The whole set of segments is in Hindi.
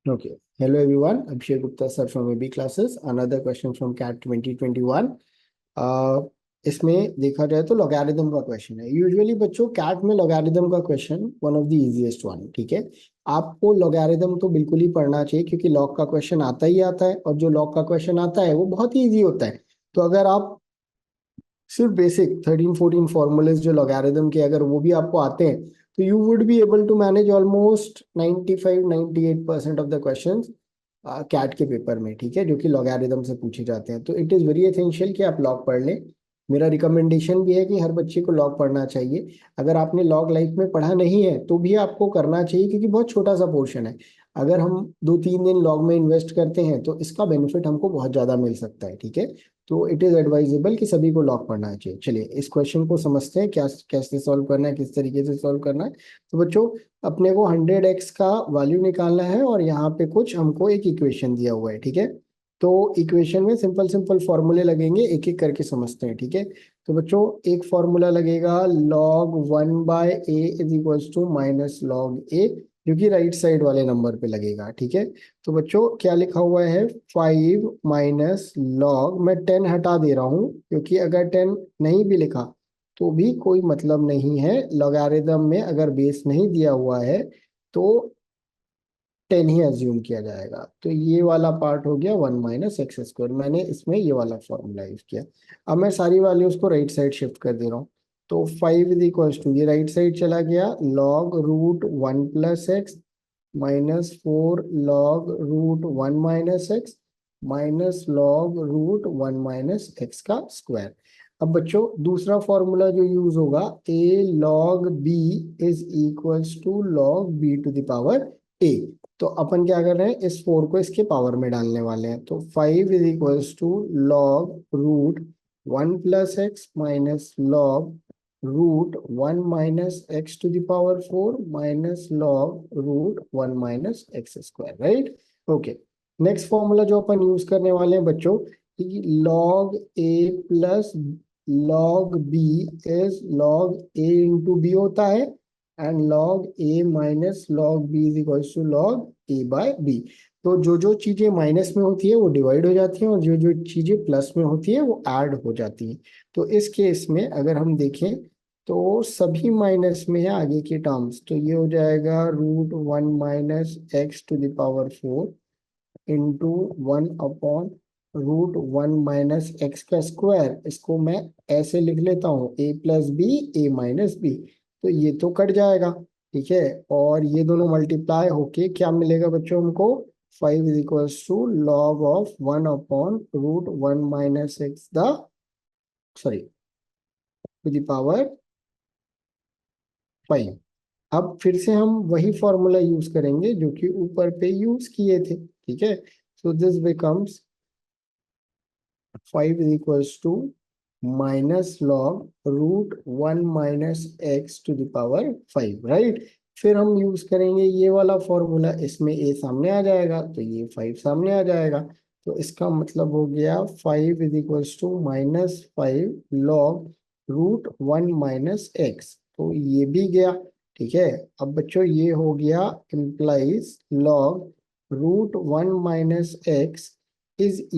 Okay. Hello everyone. Abhishek Gupta sir from AB classes. Another question from CAT 2021. इसमें देखा जाए तो लॉगरिदम का क्वेश्चन है। यूजुअली बच्चों कैट में लॉगरिदम का question one of the easiest one, ठीक है। आपको लॉगरिदम तो बिल्कुल ही पढ़ना चाहिए क्योंकि लॉग का क्वेश्चन आता ही आता है, और जो लॉग का क्वेश्चन आता है वो बहुत ही ईजी होता है। तो अगर आप सिर्फ बेसिक 13-14 फॉर्मूलेज जो लॉगरिदम के अगर वो भी आपको आते हैं तो you would be able to manage almost 95-98% of the questions CAT के पेपर में, ठीक है, जो कि लॉगरिदम से पूछे जाते हैं। तो इट इज वेरी एसेंशियल कि आप लॉग पढ़ लें। मेरा रिकमेंडेशन भी है कि हर बच्चे को लॉग पढ़ना चाहिए। अगर आपने लॉग लाइफ में पढ़ा नहीं है तो भी आपको करना चाहिए क्योंकि बहुत छोटा सा पोर्शन है। अगर हम 2-3 दिन लॉग में इन्वेस्ट करते हैं तो इसका बेनिफिट हमको बहुत ज्यादा मिल सकता है, ठीक है। तो इट इज एडवाइजेबल कि सभी को लॉग पढ़ना चाहिए। चलिए इस क्वेश्चन को समझते हैं, क्या कैसे सॉल्व करना है, किस तरीके से सॉल्व करना है। तो बच्चों, अपने को 100x का वैल्यू निकालना है और यहाँ पे कुछ हमको एक इक्वेशन दिया हुआ है, ठीक है। तो इक्वेशन में सिंपल सिंपल फॉर्मूले लगेंगे, एक एक करके समझते हैं, ठीक है। तो बच्चों, एक फॉर्मूला लगेगा log 1/a = -log a, जो कि राइट साइड वाले नंबर पे लगेगा, ठीक है। तो बच्चों क्या लिखा हुआ है, 5 - log, मैं 10 हटा दे रहा हूँ क्योंकि अगर 10 नहीं भी लिखा तो भी कोई मतलब नहीं है। लॉगरिदम में अगर बेस नहीं दिया हुआ है तो 10 ही अज्यूम किया जाएगा। तो ये वाला पार्ट हो गया 1 - x²। मैंने इसमें ये वाला फॉर्मूला यूज किया। अब मैं सारी वैल्यूज को राइट साइड शिफ्ट कर दे रहा हूँ। तो 5 ये राइट साइड चला गया, log√1 + x -4 log√1 - x -log√1 - x²। अब बच्चों दूसरा फॉर्मूला जो यूज होगा, a log b = log b⁴ तो अपन क्या कर रहे हैं, इस 4 को इसके पावर में डालने वाले हैं। तो 5 = log√1 + x -log√1 - x⁴ -log√1 - x², right. Next formula जो अपन यूज करने वाले हैं बच्चों, log a + log b is log a × b होता है, and log a - log b = log a/b। तो जो जो चीजें माइनस में होती है वो डिवाइड हो जाती हैं और जो जो चीजें प्लस में होती है वो ऐड हो जाती हैं। तो इस केस में अगर हम देखें तो सभी माइनस में है आगे के टर्म्स, तो ये हो जाएगा √1 - x⁴ इंटू 1/√1 - x²। इसको मैं ऐसे लिख लेता हूँ, a + b a - b। तो ये तो कट जाएगा, ठीक है। और ये दोनों मल्टीप्लाई होके क्या मिलेगा बच्चों हमको, 5 = log(1/√1 - x द सॉरी ⁵। अब फिर से हम वही फॉर्मूला यूज करेंगे जो कि ऊपर पे यूज किए थे, ठीक है। So this becomes 5 = -log√1 - x⁵, right. फिर हम यूज करेंगे ये वाला फॉर्मूला, इसमें a सामने आ जाएगा तो ये 5 सामने आ जाएगा। तो इसका मतलब हो गया 5 = -5 log√1 - x। तो ये भी गया, ठीक है। अब बच्चों ये हो गया इम्प्लाइज log√1 - x =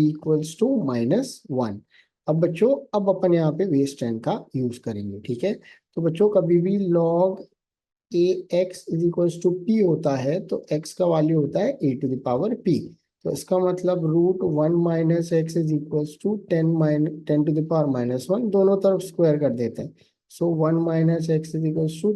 -1। अब बच्चों, अब अपन यहाँ पे बेस 10 का यूज करेंगे, ठीक है। तो बच्चों कभी भी log ax = p होता है तो x का वैल्यू होता है a⁴p। तो इसका मतलब √1 - x = 10 दोनों तरफ स्क्वायर कर देते हैं। सो 1 - x =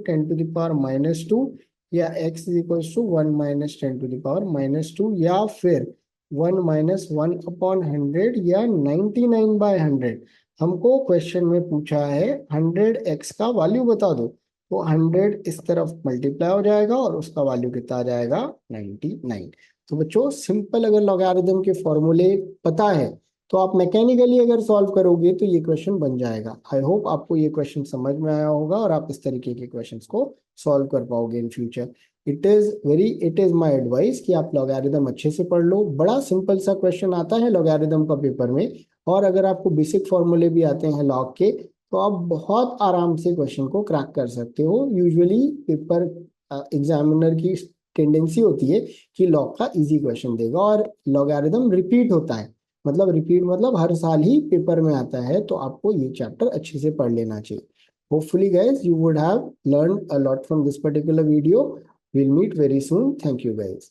10⁻², या x = 1 - 10⁻², या फिर 1 - 1/100 या 99/100। हमको क्वेश्चन में पूछा है 100x का वैल्यू बता दो, तो 100 इस तरफ मल्टीप्लाई हो जाएगा और उसका वैल्यू कितना आ जाएगा, 99। तो बच्चों सिंपल अगर लॉगरिदम के फॉर्मूले पता है तो आप मैकेनिकली अगर सॉल्व करोगे तो ये क्वेश्चन बन जाएगा। आई होप आपको ये क्वेश्चन समझ में आया होगा और आप इस तरीके के क्वेश्चंस को सॉल्व कर पाओगे in future. It is my advice कि आप लॉगरिदम अच्छे से पढ़ लो। बड़ा सिंपल सा क्वेश्चन आता है लॉगरिदम का पेपर में, और अगर आपको बेसिक फॉर्मूले भी आते हैं लॉग के तो आप बहुत आराम से क्वेश्चन को क्रैक कर सकते हो। यूजुअली पेपर एग्जामिनर की टेंडेंसी होती है कि लॉग का इजी क्वेश्चन देगा, और लॉगरिदम रिपीट होता है, मतलब रिपीट मतलब हर साल ही पेपर में आता है, तो आपको ये चैप्टर अच्छे से पढ़ लेना चाहिए. Hopefully guys you would have learned a lot from this particular video. We'll meet very soon. Thank you guys.